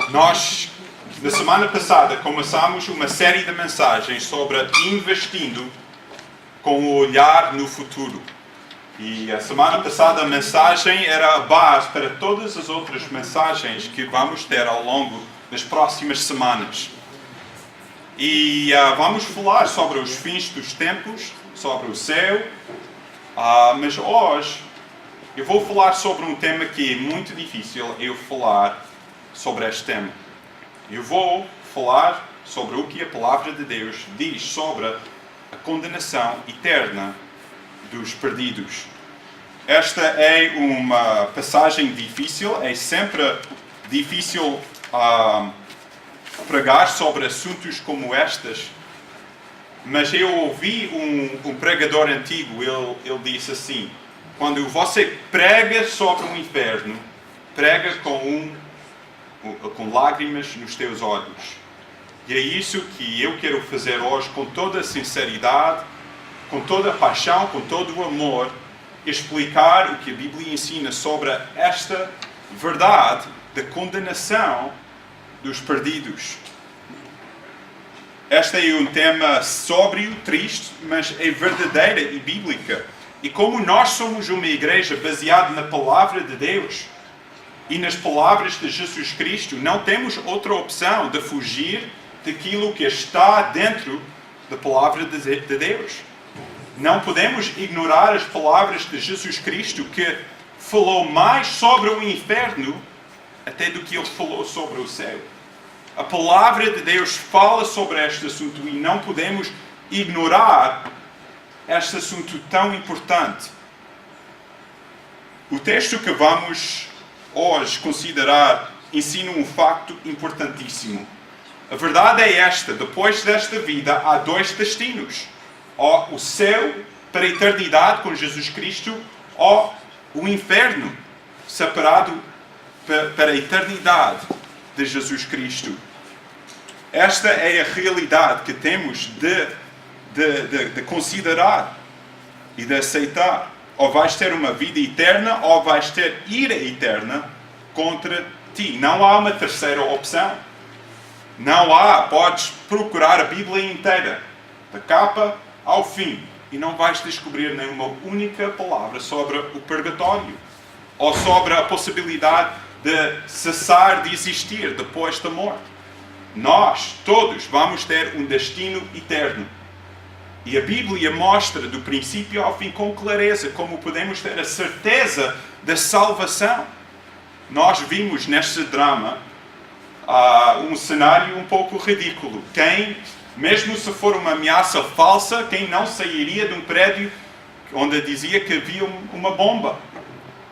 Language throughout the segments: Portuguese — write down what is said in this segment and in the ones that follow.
Nós, na semana passada, começamos uma série de mensagens sobre investindo com o olhar no futuro. E a semana passada a mensagem era a base para todas as outras mensagens que vamos ter ao longo das próximas semanas. E vamos falar sobre os fins dos tempos, sobre o céu, mas hoje eu vou falar sobre um tema que é muito difícil eu falar sobre este tema. Eu vou falar sobre o que a palavra de Deus diz sobre a condenação eterna dos perdidos. Esta é uma passagem difícil, é sempre difícil pregar sobre assuntos como estes, mas eu ouvi um pregador antigo, ele disse assim: quando você prega sobre o inferno, prega com lágrimas nos teus olhos. E é isso que eu quero fazer hoje, com toda a sinceridade, com toda a paixão, com todo o amor, explicar o que a Bíblia ensina sobre esta verdade da condenação dos perdidos. Este é um tema sóbrio, triste, mas é verdadeira e bíblica. E como nós somos uma igreja baseada na palavra de Deus e nas palavras de Jesus Cristo, não temos outra opção de fugir daquilo que está dentro da palavra de Deus. Não podemos ignorar as palavras de Jesus Cristo, que falou mais sobre o inferno até do que ele falou sobre o céu. A palavra de Deus fala sobre este assunto e não podemos ignorar este assunto tão importante. O texto que vamos hoje considerar ensina um facto importantíssimo. A verdade é esta: depois desta vida há dois destinos: ou o céu para a eternidade com Jesus Cristo, ou o inferno separado para a eternidade de Jesus Cristo. Esta é a realidade que temos de considerar e de aceitar. Ou vais ter uma vida eterna, ou vais ter ira eterna contra ti. Não há uma terceira opção. Não há. Podes procurar a Bíblia inteira, da capa ao fim, e não vais descobrir nenhuma única palavra sobre o purgatório, ou sobre a possibilidade de cessar de existir depois da morte. Nós, todos, vamos ter um destino eterno. E a Bíblia mostra do princípio ao fim com clareza como podemos ter a certeza da salvação. Nós vimos neste drama um cenário um pouco ridículo. Mesmo se for uma ameaça falsa, quem não sairia de um prédio onde dizia que havia uma bomba?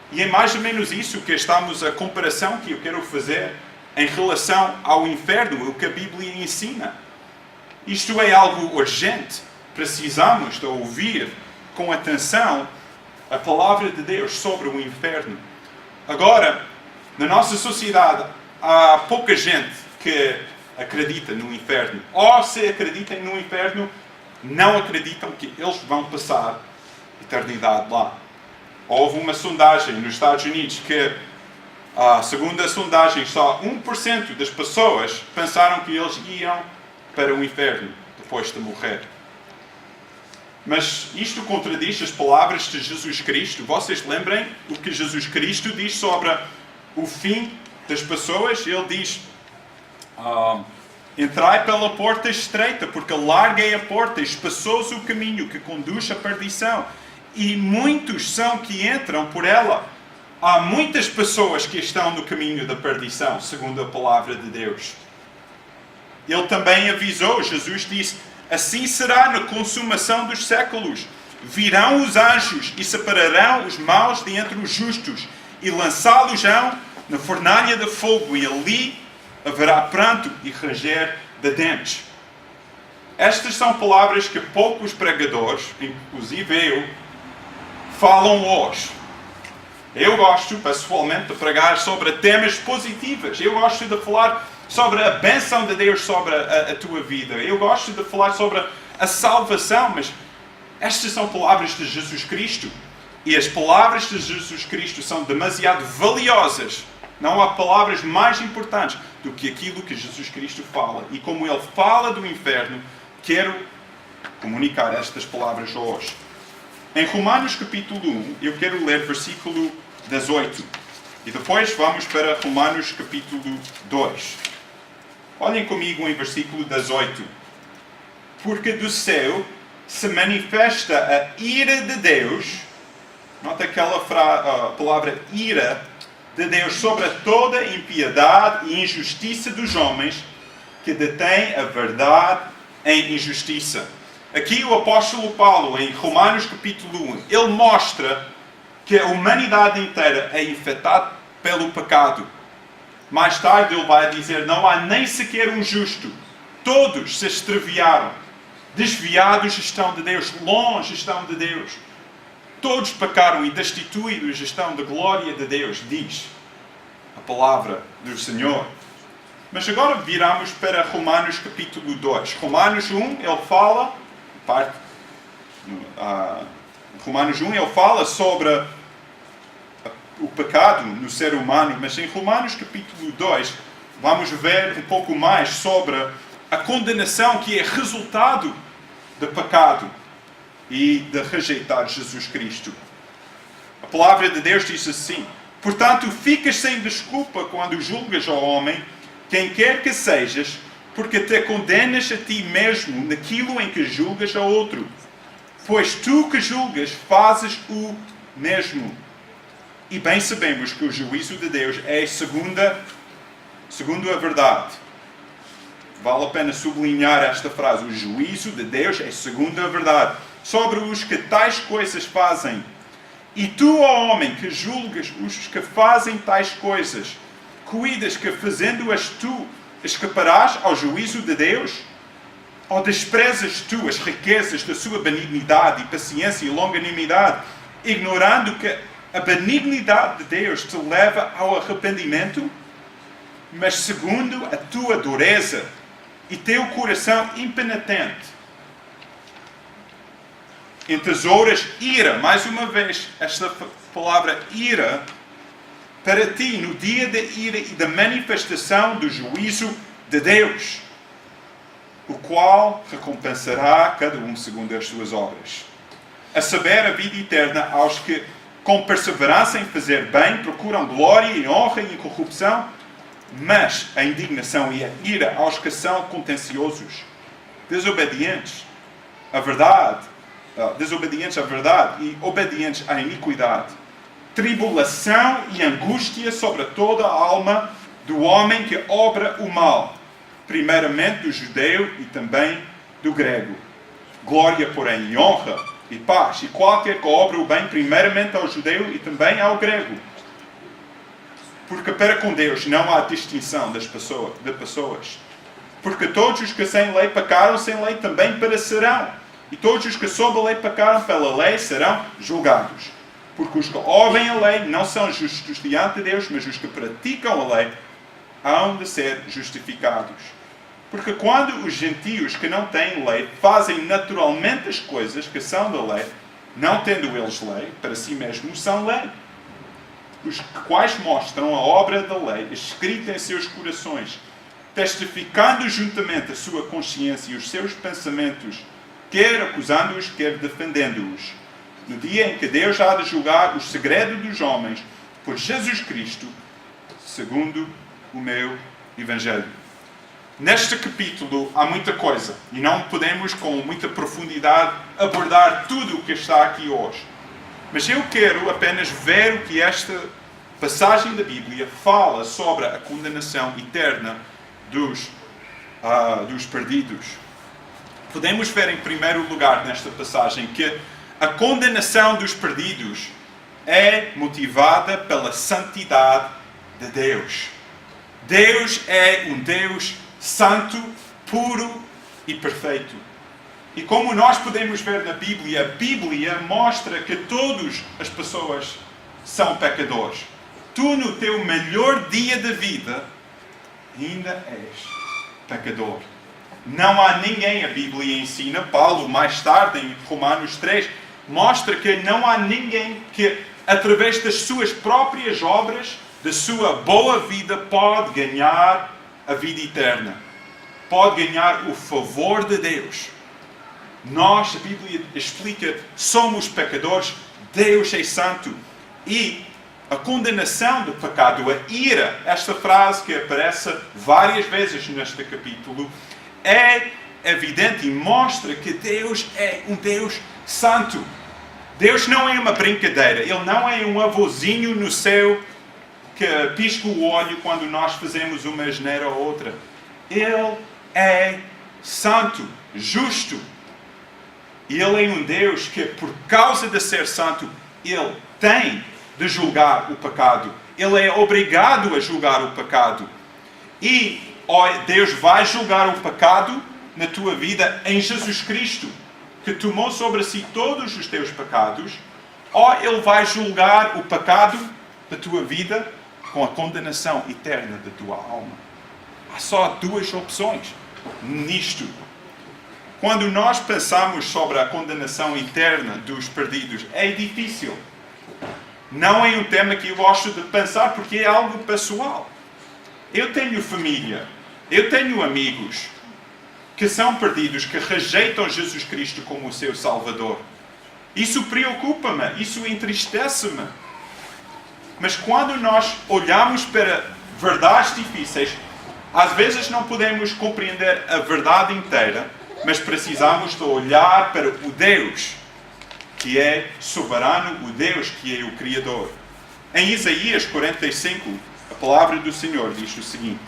E é mais ou menos isso que a comparação que eu quero fazer em relação ao inferno, o que a Bíblia ensina. Isto é algo urgente. Precisamos de ouvir com atenção a palavra de Deus sobre o inferno. Agora, na nossa sociedade, há pouca gente que acredita no inferno. Ou se acreditam no inferno, não acreditam que eles vão passar a eternidade lá. Houve uma sondagem nos Estados Unidos que, segundo a sondagem, só 1% das pessoas pensaram que eles iam para o inferno depois de morrer. Mas isto contradiz as palavras de Jesus Cristo. Vocês lembrem o que Jesus Cristo diz sobre o fim das pessoas? Ele diz: entrai pela porta estreita, porque larga é a porta, espaçoso o caminho que conduz à perdição, e muitos são que entram por ela. Há muitas pessoas que estão no caminho da perdição, segundo a palavra de Deus. Ele também avisou, Jesus disse: assim será na consumação dos séculos. Virão os anjos e separarão os maus de entre os justos e lançá-los-ão na fornalha de fogo, e ali haverá pranto e ranger de dentes. Estas são palavras que poucos pregadores, inclusive eu, falam hoje. Eu gosto, pessoalmente, de pregar sobre temas positivos. Eu gosto de falar sobre a bênção de Deus sobre a tua vida. Eu gosto de falar sobre a salvação, mas estas são palavras de Jesus Cristo. E as palavras de Jesus Cristo são demasiado valiosas. Não há palavras mais importantes do que aquilo que Jesus Cristo fala. E como Ele fala do inferno, quero comunicar estas palavras hoje. Em Romanos capítulo 1, eu quero ler versículo 18. E depois vamos para Romanos capítulo 2. Olhem comigo em versículo 18. Porque do céu se manifesta a ira de Deus. Nota aquela palavra ira de Deus sobre toda a impiedade e injustiça dos homens que detêm a verdade em injustiça. Aqui o apóstolo Paulo, em Romanos capítulo 1, ele mostra que a humanidade inteira é infectada pelo pecado. Mais tarde ele vai dizer, não há nem sequer um justo. Todos se extraviaram. Desviados estão de Deus, longe estão de Deus. Todos pecaram e destituídos estão da glória de Deus, diz a palavra do Senhor. Mas agora viramos para Romanos capítulo 2. Romanos 1, ele fala, Romanos 1, ele fala sobre o pecado no ser humano, mas em Romanos capítulo 2 vamos ver um pouco mais sobre a condenação que é resultado do pecado e de rejeitar Jesus Cristo. A palavra de Deus diz assim: portanto, ficas sem desculpa quando julgas ao homem, quem quer que sejas, porque te condenas a ti mesmo naquilo em que julgas a outro. Pois tu que julgas fazes o mesmo. E bem sabemos que o juízo de Deus é segundo a verdade. Vale a pena sublinhar esta frase. O juízo de Deus é segundo a verdade. Sobre os que tais coisas fazem. E tu, ó homem, que julgas os que fazem tais coisas, cuidas que fazendo-as tu escaparás ao juízo de Deus? Ou desprezas tu as riquezas da sua benignidade e paciência e longanimidade, ignorando que a benignidade de Deus te leva ao arrependimento? Mas segundo a tua dureza e teu coração impenitente, entesouras ira, mais uma vez, esta palavra ira, para ti no dia da ira e da manifestação do juízo de Deus, o qual recompensará cada um segundo as suas obras. A saber, a vida eterna aos que, com perseverança em fazer bem, procuram glória e honra e incorrupção, mas a indignação e a ira aos que são contenciosos, desobedientes à verdade e obedientes à iniquidade, tribulação e angústia sobre toda a alma do homem que obra o mal, primeiramente do judeu e também do grego. Glória, porém, e honra e paz, e qualquer que obra o bem, primeiramente ao judeu e também ao grego. Porque para com Deus não há distinção de pessoas. Porque todos os que sem lei pecaram, sem lei também perecerão. E todos os que sob a lei pecaram, pela lei serão julgados. Porque os que ouvem a lei não são justos diante de Deus, mas os que praticam a lei hão de ser justificados. Porque quando os gentios que não têm lei fazem naturalmente as coisas que são da lei, não tendo eles lei, para si mesmos são lei, os quais mostram a obra da lei escrita em seus corações, testificando juntamente a sua consciência e os seus pensamentos, quer acusando-os, quer defendendo-os. No dia em que Deus há de julgar o segredo dos homens, por Jesus Cristo, segundo o meu Evangelho. Neste capítulo há muita coisa e não podemos com muita profundidade abordar tudo o que está aqui hoje. Mas eu quero apenas ver o que esta passagem da Bíblia fala sobre a condenação eterna dos perdidos. Podemos ver em primeiro lugar nesta passagem que a condenação dos perdidos é motivada pela santidade de Deus. Deus é um Deus santo, puro e perfeito. E como nós podemos ver na Bíblia, a Bíblia mostra que todas as pessoas são pecadores. Tu, no teu melhor dia de vida, ainda és pecador. Não há ninguém, a Bíblia ensina, Paulo, mais tarde, em Romanos 3, mostra que não há ninguém que, através das suas próprias obras, da sua boa vida, pode ganhar a vida eterna. Pode ganhar o favor de Deus. Nós, a Bíblia explica, somos pecadores, Deus é santo. E a condenação do pecado, a ira, esta frase que aparece várias vezes neste capítulo, é evidente e mostra que Deus é um Deus santo. Deus não é uma brincadeira. Ele não é um avôzinho no céu que pisca o olho quando nós fazemos uma asneira ou outra. Ele é santo, justo. E Ele é um Deus que, por causa de ser santo, Ele tem de julgar o pecado. Ele é obrigado a julgar o pecado. E Deus vai julgar o pecado na tua vida em Jesus Cristo, que tomou sobre si todos os teus pecados, ou Ele vai julgar o pecado da tua vida com a condenação eterna da tua alma. Há só duas opções nisto. Quando nós pensamos sobre a condenação eterna dos perdidos, é difícil. Não é um tema que eu gosto de pensar porque é algo pessoal. Eu tenho família, eu tenho amigos que são perdidos, que rejeitam Jesus Cristo como o seu Salvador. Isso preocupa-me, isso entristece-me. Mas quando nós olhamos para verdades difíceis, às vezes não podemos compreender a verdade inteira, mas precisamos de olhar para o Deus que é soberano, o Deus que é o Criador. Em Isaías 45, a palavra do Senhor diz o seguinte.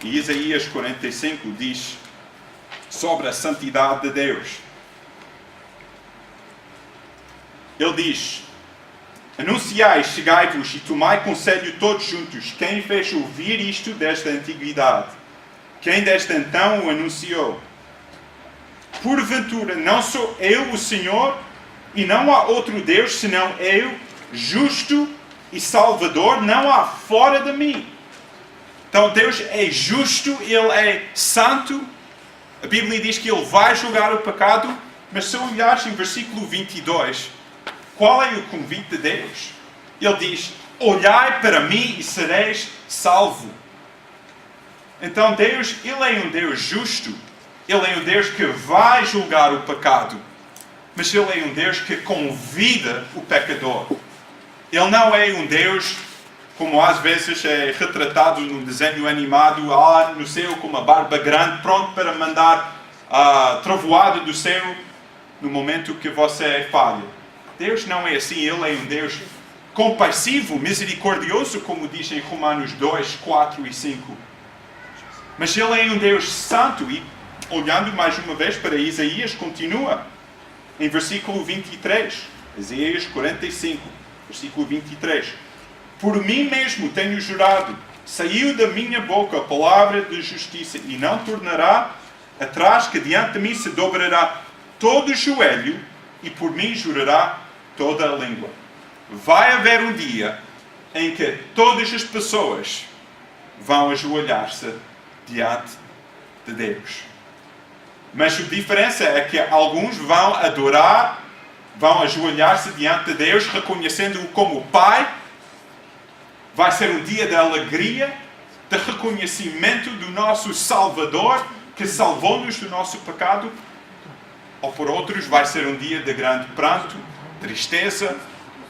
E Isaías 45 diz sobre a santidade de Deus. Ele diz: anunciai, chegai-vos e tomai conselho todos juntos. Quem fez ouvir isto desde a antiguidade? Quem desde então o anunciou? Porventura, não sou eu o Senhor, e não há outro Deus senão eu, justo e salvador, não há fora de mim. Então Deus é justo, Ele é santo. A Bíblia diz que Ele vai julgar o pecado, mas se olhares em versículo 22, qual é o convite de Deus? Ele diz: olhai para mim e sereis salvo. Então Deus, Ele é um Deus justo. Ele é um Deus que vai julgar o pecado. Mas Ele é um Deus que convida o pecador. Ele não é um Deus, como às vezes é retratado num desenho animado, no céu com uma barba grande, pronto para mandar a trovoada do céu no momento que você falha. Deus não é assim. Ele é um Deus compassivo, misericordioso, como diz em Romanos 2, 4 e 5. Mas Ele é um Deus santo. E olhando mais uma vez para Isaías, continua em versículo 23. Isaías 45, versículo 23. Por mim mesmo tenho jurado, saiu da minha boca a palavra de justiça, e não tornará atrás, que diante de mim se dobrará todo o joelho, e por mim jurará toda a língua. Vai haver um dia em que todas as pessoas vão ajoelhar-se diante de Deus. Mas a diferença é que alguns vão adorar, vão ajoelhar-se diante de Deus, reconhecendo-o como Pai. Vai ser um dia de alegria, de reconhecimento do nosso Salvador, que salvou-nos do nosso pecado. Ou por outros vai ser um dia de grande pranto, tristeza,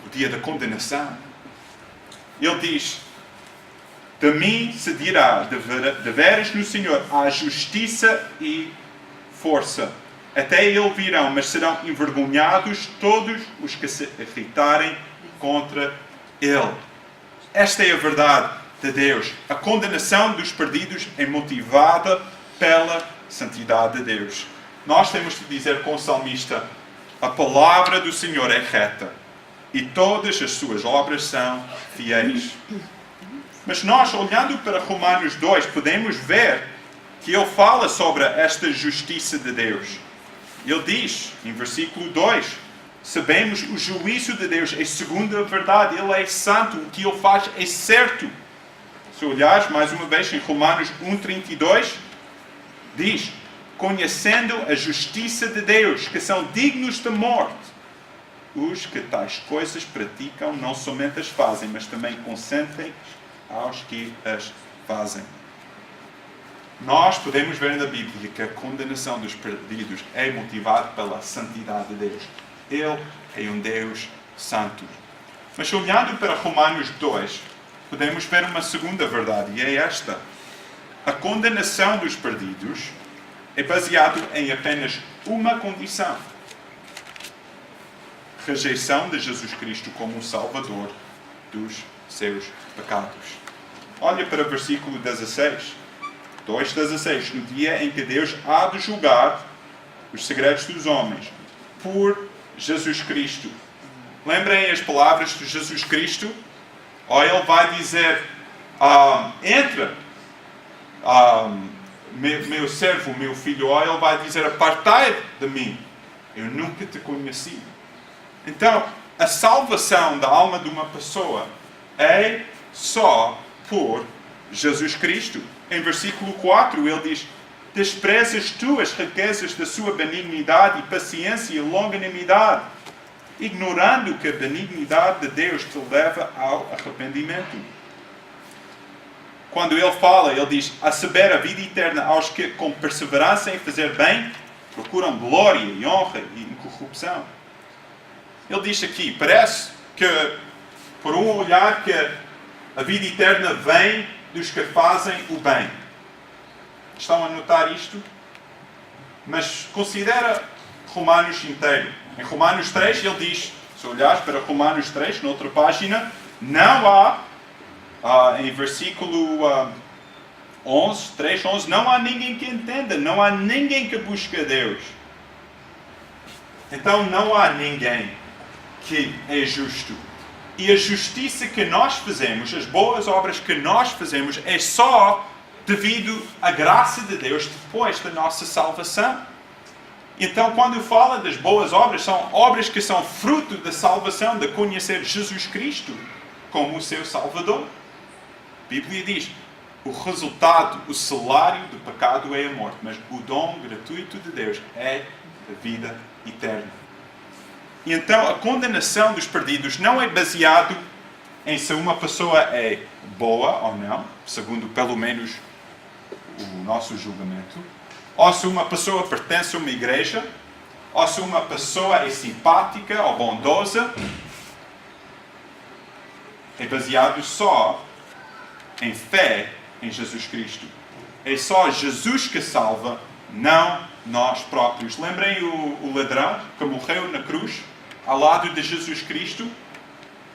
o dia da condenação. Ele diz: de mim se dirá, de veras no Senhor há justiça e força. Até Ele virão, mas serão envergonhados todos os que se irritarem contra Ele. Esta é a verdade de Deus. A condenação dos perdidos é motivada pela santidade de Deus. Nós temos de dizer com o salmista: a palavra do Senhor é reta e todas as suas obras são fiéis. Mas nós, olhando para Romanos 2, podemos ver que ele fala sobre esta justiça de Deus. Ele diz, em versículo 2, sabemos o juízo de Deus é segundo a verdade. Ele é santo, o que Ele faz é certo. Se olhares mais uma vez em Romanos 1,32, diz: conhecendo a justiça de Deus, que são dignos de morte, os que tais coisas praticam, não somente as fazem, mas também consentem aos que as fazem. Nós podemos ver na Bíblia que a condenação dos perdidos é motivada pela santidade de Deus. Ele é um Deus santo. Mas olhando para Romanos 2, podemos ver uma segunda verdade, e é esta. A condenação dos perdidos é baseado em apenas uma condição: rejeição de Jesus Cristo como o Salvador dos seus pecados. Olha para o versículo 16. 2,16. No dia em que Deus há de julgar os segredos dos homens por Jesus Cristo. Lembrem as palavras de Jesus Cristo? Ou Ele vai dizer: entra, meu servo, meu filho. Ou Ele vai dizer: apartai de mim, eu nunca te conheci. Então, a salvação da alma de uma pessoa é só por Jesus Cristo. Em versículo 4, ele diz: desprezas tu as riquezas da sua benignidade e paciência e longanimidade, ignorando que a benignidade de Deus te leva ao arrependimento. Quando ele fala, ele diz: a saber, a vida eterna aos que, com perseverança em fazer bem, procuram glória e honra e incorrupção. Ele diz aqui, parece que, por um olhar, que a vida eterna vem dos que fazem o bem. Estão a notar isto? Mas considera Romanos inteiro. Em Romanos 3 ele diz, se olhares para Romanos 3, noutra página, não há, em versículo 11, 3:11, não há ninguém que entenda, não há ninguém que busque a Deus. Então não há ninguém que é justo. E a justiça que nós fazemos, as boas obras que nós fazemos, é só devido à graça de Deus depois da nossa salvação. Então, quando fala das boas obras, são obras que são fruto da salvação, de conhecer Jesus Cristo como o seu Salvador. A Bíblia diz: o resultado, o salário do pecado é a morte, mas o dom gratuito de Deus é a vida eterna. E então a condenação dos perdidos não é baseado em se uma pessoa é boa ou não, segundo pelo menos o nosso julgamento, ou se uma pessoa pertence a uma igreja, ou se uma pessoa é simpática ou bondosa. É baseado só em fé em Jesus Cristo. É só Jesus que salva, não nós próprios. Lembrem o ladrão que morreu na cruz ao lado de Jesus Cristo?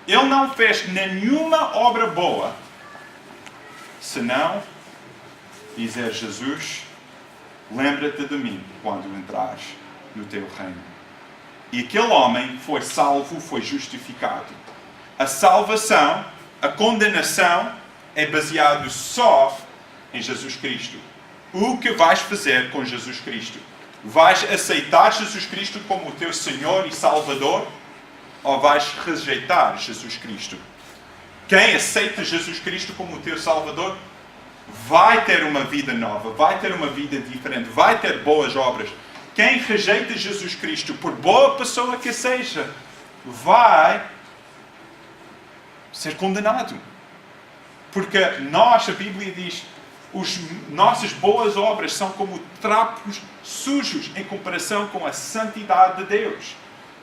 Ele não fez nenhuma obra boa senão dizer: Jesus, lembra-te de mim quando entrares no teu reino. E aquele homem foi salvo, foi justificado. A salvação, a condenação é baseado só em Jesus Cristo. O que vais fazer com Jesus Cristo? Vais aceitar Jesus Cristo como o teu Senhor e Salvador? Ou vais rejeitar Jesus Cristo? Quem aceita Jesus Cristo como o teu Salvador vai ter uma vida nova, vai ter uma vida diferente, vai ter boas obras. Quem rejeita Jesus Cristo, por boa pessoa que seja, vai ser condenado. Porque nós, a Bíblia diz, nossas boas obras são como trapos sujos em comparação com a santidade de Deus.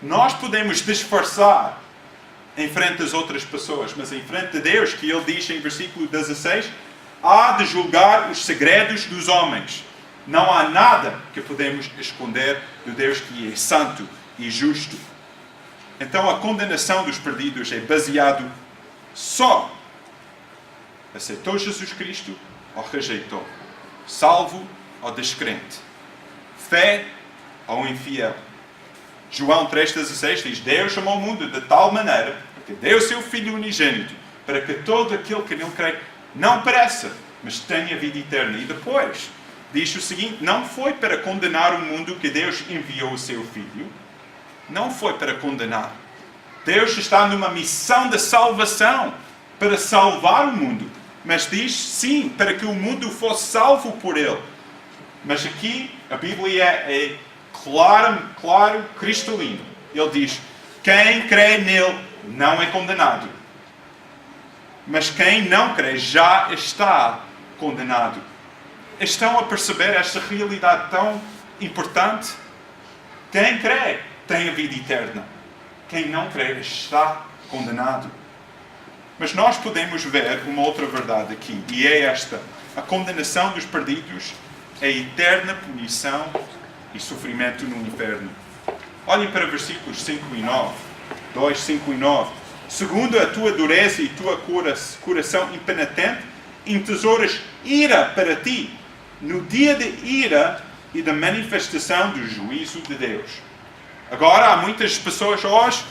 Nós podemos disfarçar em frente das outras pessoas, mas em frente de Deus, que Ele diz em versículo 16, há de julgar os segredos dos homens. Não há nada que podemos esconder do Deus que é santo e justo. Então a condenação dos perdidos é baseado só: aceitou Jesus Cristo ou rejeitou? Salvo ou descrente? Fé ou infiel? João 3,16 diz: Deus amou o mundo de tal maneira que deu o seu Filho unigênito, para que todo aquele que nele crê não pereça, mas tenha vida eterna. E depois diz o seguinte: não foi para condenar o mundo que Deus enviou o seu Filho, não foi para condenar. Deus está numa missão de salvação para salvar o mundo. Mas diz, sim, para que o mundo fosse salvo por Ele. Mas aqui a Bíblia é claro, cristalino. Ele diz, quem crê nele não é condenado. Mas quem não crê já está condenado. Estão a perceber esta realidade tão importante? Quem crê tem a vida eterna. Quem não crê está condenado. Mas nós podemos ver uma outra verdade aqui, e é esta. A condenação dos perdidos é eterna punição e sofrimento no inferno. Olhem para versículos 5 e 9. 2, 5 e 9. Segundo a tua dureza e tua coração impenitente, entesouras ira para ti, no dia de ira e da manifestação do juízo de Deus. Agora, há muitas pessoas hoje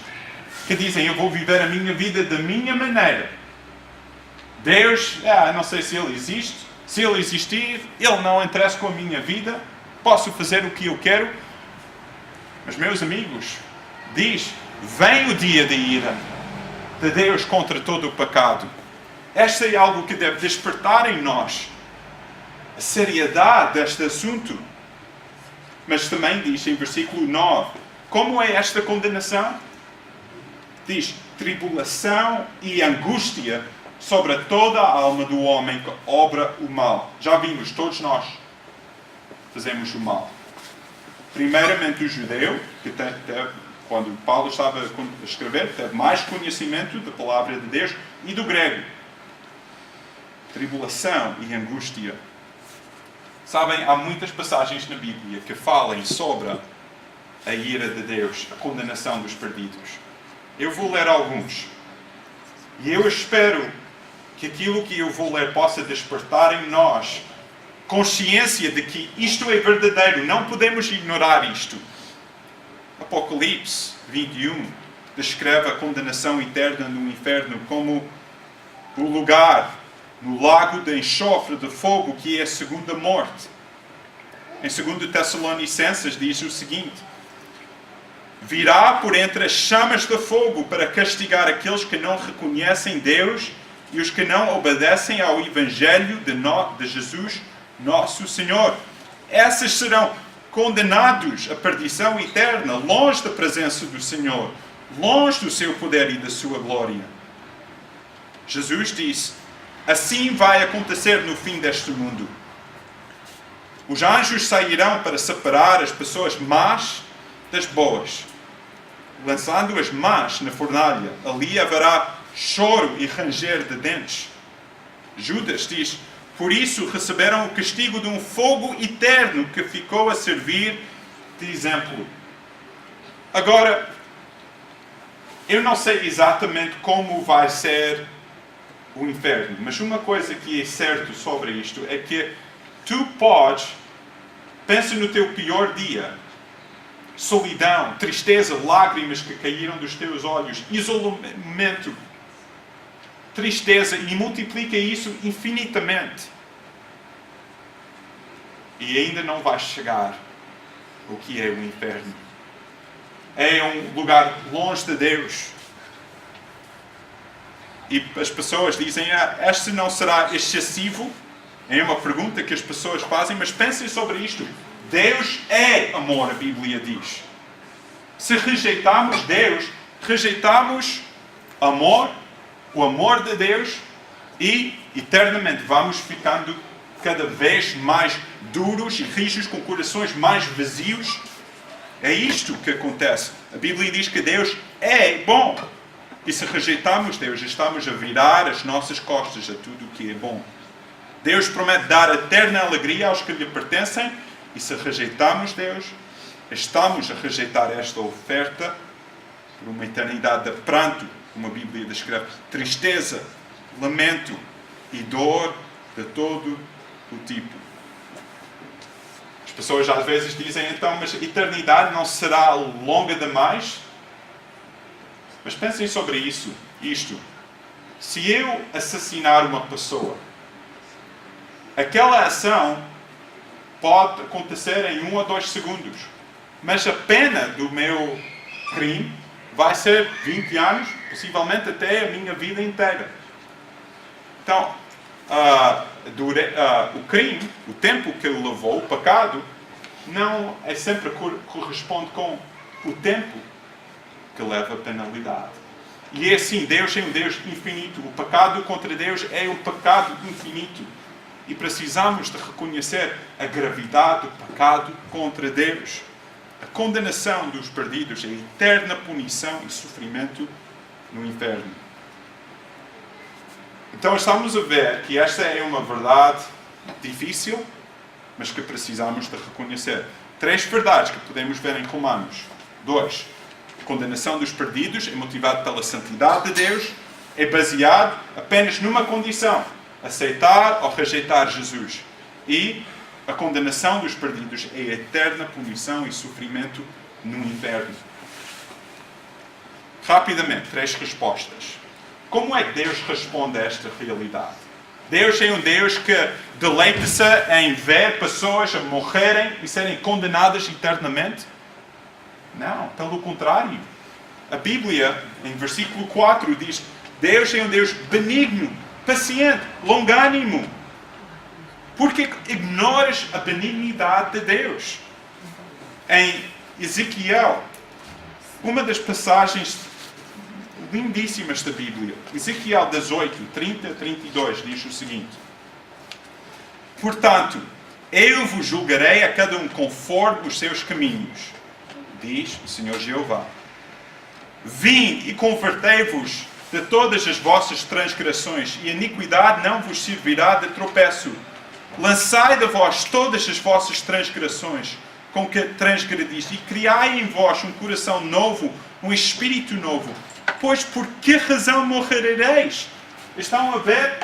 que dizem, eu vou viver a minha vida da minha maneira. Deus, não sei se Ele existe. Se Ele existir, Ele não interessa com a minha vida. Posso fazer o que eu quero. Mas, meus amigos, diz, vem o dia de ira de Deus contra todo o pecado. Esta é algo que deve despertar em nós a seriedade deste assunto. Mas também diz em versículo 9, como é esta condenação? Diz, tribulação e angústia sobre toda a alma do homem que obra o mal. Já vimos, todos nós fazemos o mal. Primeiramente o judeu, que quando Paulo estava a escrever, teve mais conhecimento da palavra de Deus, e do grego. Tribulação e angústia. Sabem, há muitas passagens na Bíblia que falam sobre a ira de Deus, a condenação dos perdidos. Eu vou ler alguns. E eu espero que aquilo que eu vou ler possa despertar em nós consciência de que isto é verdadeiro. Não podemos ignorar isto. Apocalipse 21 descreve a condenação eterna no inferno como o lugar no lago de enxofre de fogo, que é a segunda morte. Em 2 Tessalonicenses diz o seguinte: virá por entre as chamas de fogo para castigar aqueles que não reconhecem Deus e os que não obedecem ao Evangelho de Jesus, nosso Senhor. Essas serão condenados à perdição eterna, longe da presença do Senhor, longe do seu poder e da sua glória. Jesus disse, assim vai acontecer no fim deste mundo. Os anjos sairão para separar as pessoas más das boas, lançando as más na fornalha. Ali haverá choro e ranger de dentes. Judas diz, por isso receberam o castigo de um fogo eterno que ficou a servir de exemplo. Agora, eu não sei exatamente como vai ser o inferno, mas uma coisa que é certo sobre isto é que tu podes, pensa no teu pior dia, solidão, tristeza, lágrimas que caíram dos teus olhos, isolamento, tristeza, e multiplica isso infinitamente. E ainda não vais chegar ao que é o inferno. É um lugar longe de Deus. E as pessoas dizem, este não será excessivo? É uma pergunta que as pessoas fazem, mas pensem sobre isto. Deus é amor, a Bíblia diz. Se rejeitarmos Deus, rejeitamos amor, o amor de Deus, e eternamente vamos ficando cada vez mais duros e rijos, com corações mais vazios. É isto que acontece. A Bíblia diz que Deus é bom. E se rejeitarmos Deus, estamos a virar as nossas costas a tudo o que é bom. Deus promete dar eterna alegria aos que lhe pertencem. E se rejeitarmos Deus, estamos a rejeitar esta oferta por uma eternidade de pranto, como a Bíblia descreve, tristeza, lamento e dor de todo o tipo. As pessoas às vezes dizem, então, mas a eternidade não será longa demais? Mas pensem sobre isto. Se eu assassinar uma pessoa, aquela ação pode acontecer em 1 ou 2 segundos. Mas a pena do meu crime vai ser 20 anos, possivelmente até a minha vida inteira. Então, o crime, o tempo que ele levou, o pecado, não é sempre corresponde com o tempo que leva a penalidade. E é assim, Deus é um Deus infinito. O pecado contra Deus é um pecado infinito. E precisamos de reconhecer a gravidade do pecado contra Deus. A condenação dos perdidos é a eterna punição e sofrimento no inferno. Então estamos a ver que esta é uma verdade difícil, mas que precisamos de reconhecer. 3 verdades que podemos ver em Romanos. 2. A condenação dos perdidos é motivada pela santidade de Deus, é baseado apenas numa condição: aceitar ou rejeitar Jesus. E a condenação dos perdidos é a eterna punição e sofrimento no inferno. Rapidamente, 3 respostas. Como é que Deus responde a esta realidade? Deus é um Deus que deleita-se em ver pessoas a morrerem e serem condenadas eternamente? Não, pelo contrário. A Bíblia, em versículo 4, diz: Deus é um Deus benigno, paciente, longânimo. Por que ignoras a benignidade de Deus? Em Ezequiel, uma das passagens lindíssimas da Bíblia, Ezequiel 18, 30 a 32, diz o seguinte: Portanto, eu vos julgarei a cada um conforme os seus caminhos, diz o Senhor Jeová. Vinde e convertei-vos de todas as vossas transgressões, e a iniquidade não vos servirá de tropeço. Lançai de vós todas as vossas transgressões com que transgredis, e criai em vós um coração novo, um espírito novo. Pois por que razão morrereis? Estão a ver?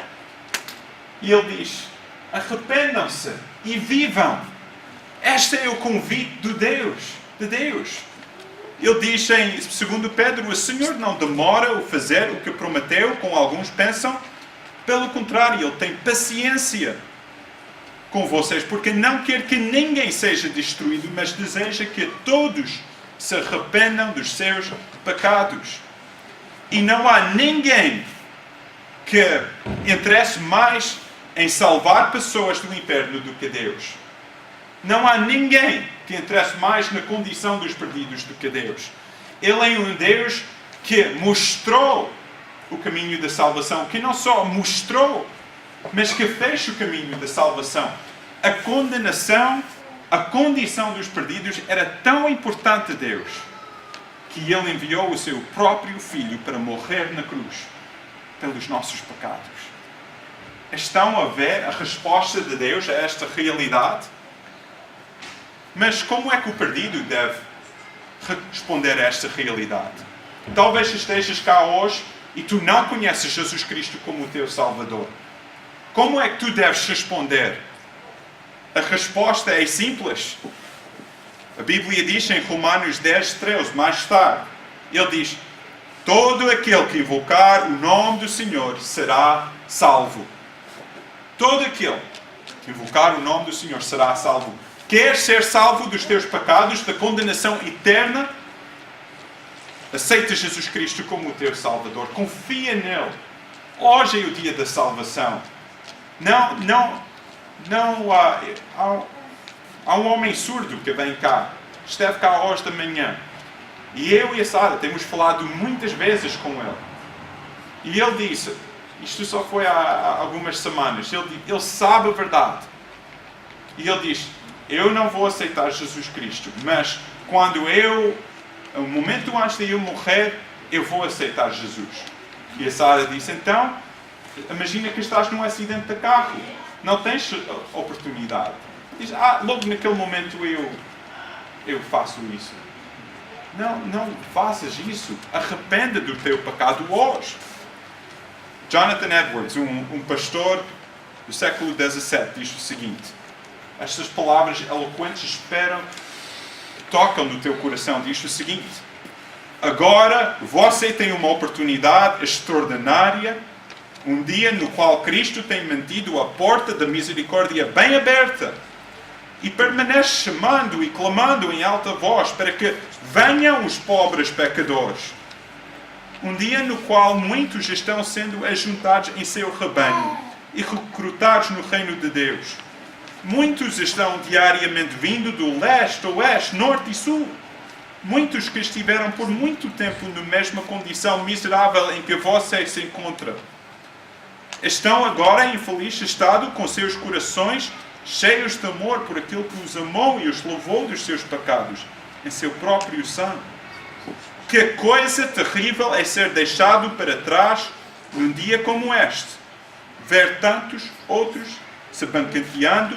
E ele diz: arrependam-se e vivam. Este é o convite de Deus. Ele diz em 2 Pedro: o Senhor não demora a fazer o que prometeu, como alguns pensam. Pelo contrário, Ele tem paciência com vocês, porque não quer que ninguém seja destruído, mas deseja que todos se arrependam dos seus pecados. E não há ninguém que interesse mais em salvar pessoas do inferno do que Deus. Não há ninguém que interesse mais na condição dos perdidos do que Deus. Ele é um Deus que mostrou o caminho da salvação, que não só mostrou, mas que fez o caminho da salvação. A condenação, a condição dos perdidos era tão importante a Deus que Ele enviou o seu próprio Filho para morrer na cruz pelos nossos pecados. Estão a ver a resposta de Deus a esta realidade? Mas como é que o perdido deve responder a esta realidade? Talvez estejas cá hoje e tu não conheces Jesus Cristo como o teu Salvador. Como é que tu deves responder? A resposta é simples. A Bíblia diz em Romanos 10:13, mais tarde, ele diz: todo aquele que invocar o nome do Senhor será salvo. Todo aquele que invocar o nome do Senhor será salvo. Queres ser salvo dos teus pecados, da condenação eterna? Aceita Jesus Cristo como o teu Salvador. Confia nele. Hoje é o dia da salvação. Há um homem surdo que vem cá. Esteve cá hoje de manhã. E eu e a Sara temos falado muitas vezes com ele. E ele disse, isto só foi há algumas semanas, ele sabe a verdade. E ele diz: eu não vou aceitar Jesus Cristo, mas o momento antes de eu morrer, eu vou aceitar Jesus. E a Sara disse: então, imagina que estás num acidente de carro, não tens oportunidade. Diz: logo naquele momento eu faço isso. Não faças isso. Arrependa do teu pecado hoje. Jonathan Edwards, um pastor do século XVII, diz o seguinte: estas palavras eloquentes tocam no teu coração. Diz o seguinte: agora você tem uma oportunidade extraordinária, um dia no qual Cristo tem mantido a porta da misericórdia bem aberta. e permanece chamando e clamando em alta voz para que venham os pobres pecadores. Um dia no qual muitos estão sendo ajuntados em seu rebanho e recrutados no reino de Deus. Muitos estão diariamente vindo do leste, oeste, norte e sul. Muitos que estiveram por muito tempo na mesma condição miserável em que você se encontra. Estão agora em feliz estado com seus corações cheios de amor por aquele que os amou e os levou dos seus pecados em seu próprio sangue. Que coisa terrível é ser deixado para trás num dia como este. Ver tantos outros se banqueteando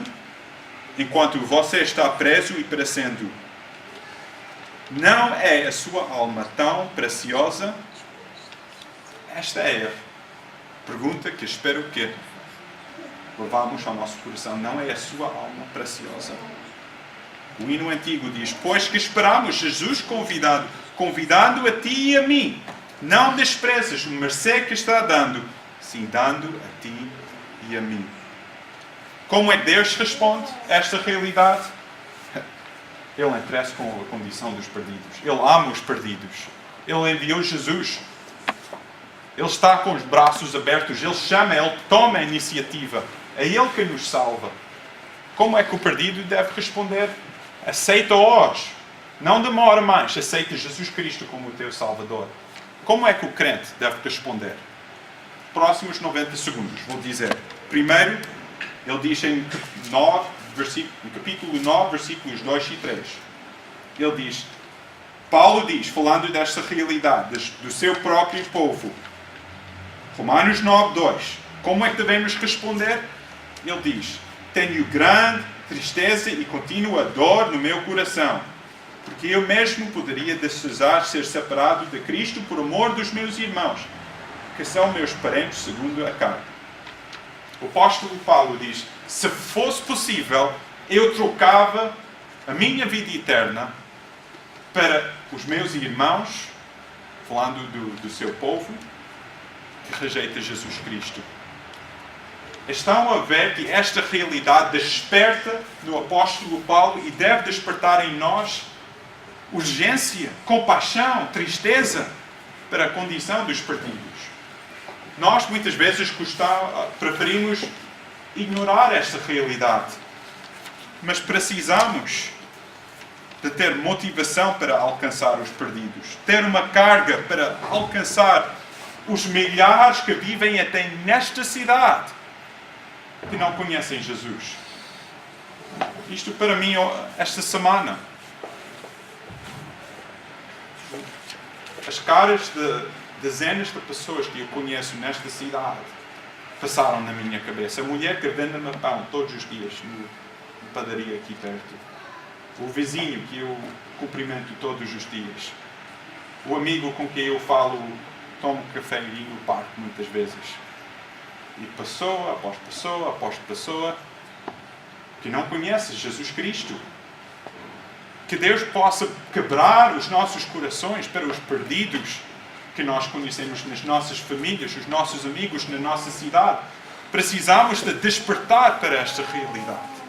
enquanto você está preso e perecendo. Não é a sua alma tão preciosa? Esta é a pergunta que espero que levamos ao nosso coração. Não é a sua alma preciosa? O hino antigo diz: pois que esperamos Jesus convidando a ti e a mim. Não desprezes o mercê que está dando, sim dando a ti e a mim. Como é que Deus responde a esta realidade? Ele interessa com a condição dos perdidos. Ele ama os perdidos. Ele enviou Jesus. Ele está com os braços abertos. Ele chama, Ele toma a iniciativa. É Ele que nos salva. Como é que o perdido deve responder? Aceita hoje. Não demora mais. Aceita Jesus Cristo como o teu Salvador. Como é que o crente deve responder? Próximos 90 segundos. Vou dizer. Primeiro, ele diz em capítulo 9, versículos 2 e 3. Ele diz, Paulo diz, falando desta realidade, do seu próprio povo. Romanos 9, 2. Como é que devemos responder? Ele diz, tenho grande tristeza e contínua dor no meu coração, porque eu mesmo poderia desejar ser separado de Cristo por amor dos meus irmãos, que são meus parentes segundo a carne. O apóstolo Paulo diz, se fosse possível, eu trocava a minha vida eterna para os meus irmãos, falando do seu povo, que rejeita Jesus Cristo. Estão a ver que esta realidade desperta no apóstolo Paulo e deve despertar em nós urgência, compaixão, tristeza para a condição dos perdidos. Nós muitas vezes preferimos ignorar esta realidade, mas precisamos de ter motivação para alcançar os perdidos, ter uma carga para alcançar os milhares que vivem até nesta cidade que não conhecem Jesus. Isto para mim esta semana. As caras de dezenas de pessoas que eu conheço nesta cidade passaram na minha cabeça. A mulher que vende-me pão todos os dias na padaria aqui perto. O vizinho que eu cumprimento todos os dias. O amigo com quem eu falo, tomo café no parque muitas vezes. E pessoa após pessoa após pessoa que não conhece Jesus Cristo. Que Deus possa quebrar os nossos corações para os perdidos que nós conhecemos nas nossas famílias, os nossos amigos na nossa cidade. Precisamos de despertar para esta realidade.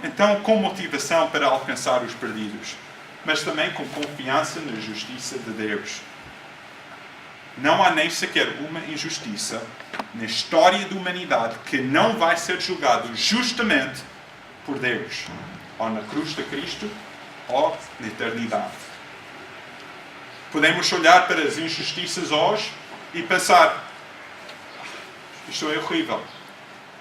Então, com motivação para alcançar os perdidos, mas também com confiança na justiça de Deus. Não há nem sequer uma injustiça na história da humanidade que não vai ser julgado justamente por Deus, ou na cruz de Cristo, ou na eternidade. Podemos olhar para as injustiças hoje e pensar, isto é horrível.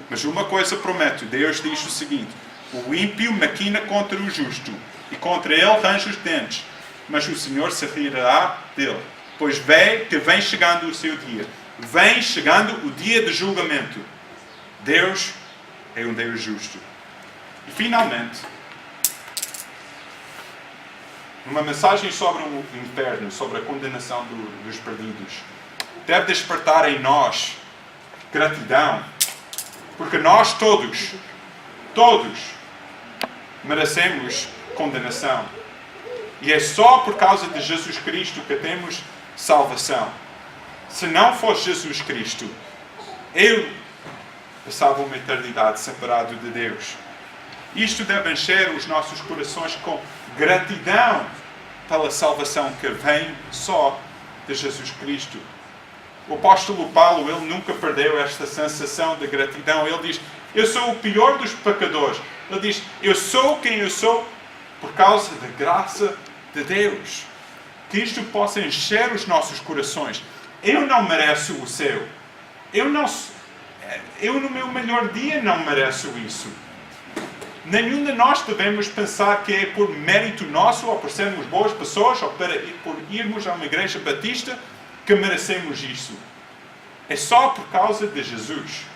Mas uma coisa prometo, Deus diz o seguinte, o ímpio maquina contra o justo, e contra ele range os dentes, mas o Senhor se rirá dele, pois vê que vem chegando o seu dia. Vem chegando o dia de julgamento. Deus é um Deus justo. E finalmente, uma mensagem sobre o inferno, sobre a condenação dos perdidos, deve despertar em nós gratidão, porque nós todos merecemos condenação. E é só por causa de Jesus Cristo que temos salvação. Se não fosse Jesus Cristo, eu passava uma eternidade separado de Deus. Isto deve encher os nossos corações com gratidão pela salvação que vem só de Jesus Cristo. O apóstolo Paulo, ele nunca perdeu esta sensação de gratidão. Ele diz, eu sou o pior dos pecadores. Ele diz, eu sou quem eu sou por causa da graça de Deus. Que isto possa encher os nossos corações. Eu não mereço o céu. Eu no meu melhor dia não mereço isso. Nenhum de nós devemos pensar que é por mérito nosso, ou por sermos boas pessoas, ou por irmos a uma igreja batista, que merecemos isso. É só por causa de Jesus.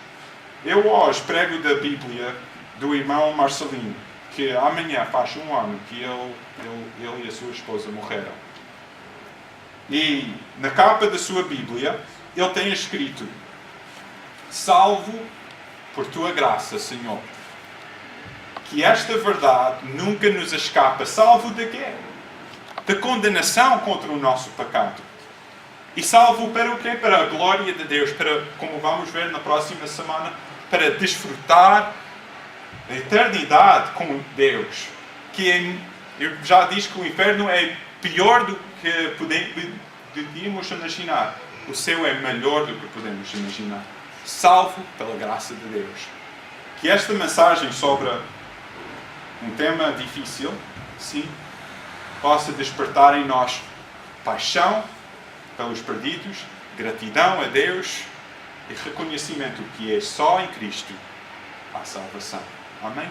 Eu hoje prego da Bíblia do irmão Marcelino, que amanhã faz um ano que ele e a sua esposa morreram. E na capa da sua Bíblia, ele tem escrito, salvo por tua graça, Senhor. Que esta verdade nunca nos escapa. Salvo de quê? Da condenação contra o nosso pecado. E salvo para o quê? Para a glória de Deus. Para, como vamos ver na próxima semana, para desfrutar a eternidade com Deus. Eu já disse que o inferno é pior do que podíamos imaginar. O céu é melhor do que podemos imaginar. Salvo pela graça de Deus. Que esta mensagem sobre um tema difícil, sim, possa despertar em nós paixão pelos perdidos, gratidão a Deus e reconhecimento que é só em Cristo a salvação. Amém?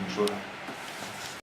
Vamos orar.